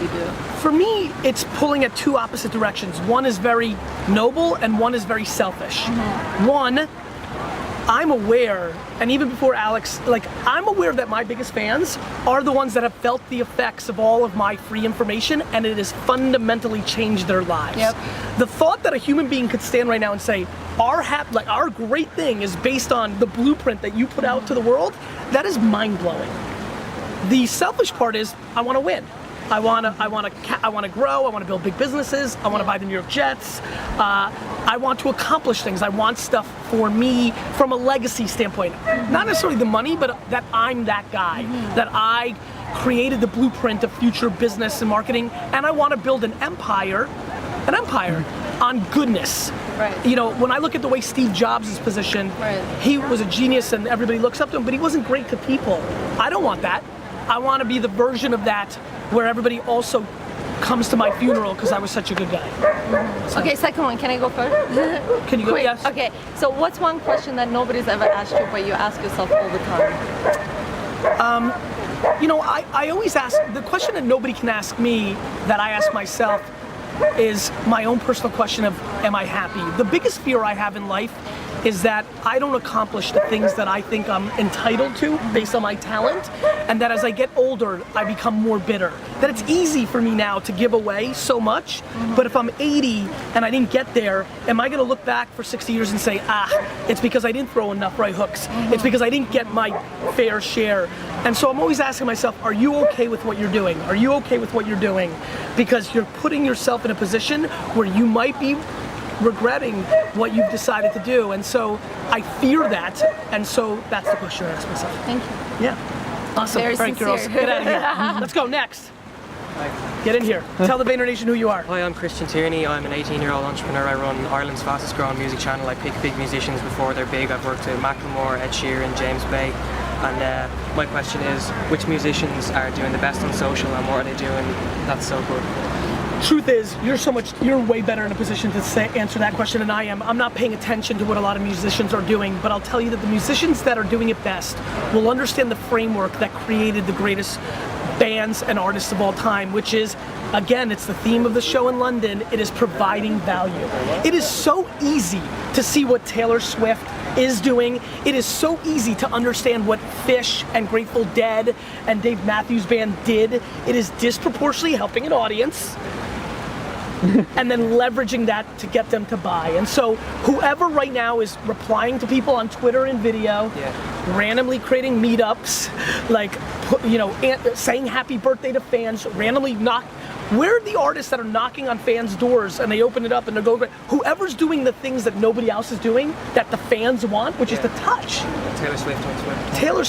you do? For me, it's pulling at two opposite directions. One is very noble and one is very selfish. One, I'm aware, and even before Alex, I'm aware that my biggest fans are the ones that have felt the effects of all of my free information, and it has fundamentally changed their lives. Yep. The thought that a human being could stand right now and say, our great thing is based on the blueprint that you put out to the world, that is mind-blowing. The selfish part is, I want to win. I want to grow. I want to build big businesses. I want to buy the New York Jets. I want to accomplish things. I want stuff for me from a legacy standpoint. Not necessarily the money, but that I'm that guy. That I created the blueprint of future business and marketing, and I want to build an empire on goodness. Right. You know, when I look at the way Steve Jobs is positioned, he was a genius and everybody looks up to him, but he wasn't great to people. I don't want that. I want to be the version of that where everybody also comes to my funeral because I was such a good guy. So. Okay, second one, can I go first? Can you go? Quick. Yes. Okay, so what's one question that nobody's ever asked you but you ask yourself all the time? You know, I always ask, the question that nobody can ask me that I ask myself is my own personal question of, am I happy? The biggest fear I have in life is that I don't accomplish the things that I think I'm entitled to based on my talent, and that as I get older, I become more bitter. That it's easy for me now to give away so much, but if I'm 80 and I didn't get there, am I gonna look back for 60 years and say, it's because I didn't throw enough right hooks. It's because I didn't get my fair share. And so I'm always asking myself, are you okay with what you're doing? Are you okay with what you're doing? Because you're putting yourself in a position where you might be regretting what you've decided to do, and so I fear that, and so that's the question I ask myself. Thank you. Yeah. Awesome. Very All right, girls, sincere. get out of here. Let's go next. Hi. Get in here. Tell the VaynerNation who you are. Hi, I'm Christian Tierney. I'm an 18-year-old entrepreneur. I run Ireland's fastest growing music channel. I pick big musicians before they're big. I've worked with Macklemore, Ed Sheeran, James Bay. And my question is, which musicians are doing the best on social and what are they doing that's so good? Truth is, you're way better in a position to answer that question than I am. I'm not paying attention to what a lot of musicians are doing, but I'll tell you that the musicians that are doing it best will understand the framework that created the greatest bands and artists of all time, which is, again, it's the theme of the show in London, it is providing value. It is so easy to see what Taylor Swift is doing. It is so easy to understand what Fish and Grateful Dead and Dave Matthews Band did. It is disproportionately helping an audience and then leveraging that to get them to buy. And so whoever right now is replying to people on Twitter and video, randomly creating meetups, saying happy birthday to fans, randomly where are the artists that are knocking on fans' doors and they open it up and they're going, whoever's doing the things that nobody else is doing, that the fans want, which is to touch. Taylor Swift on Twitter. Taylor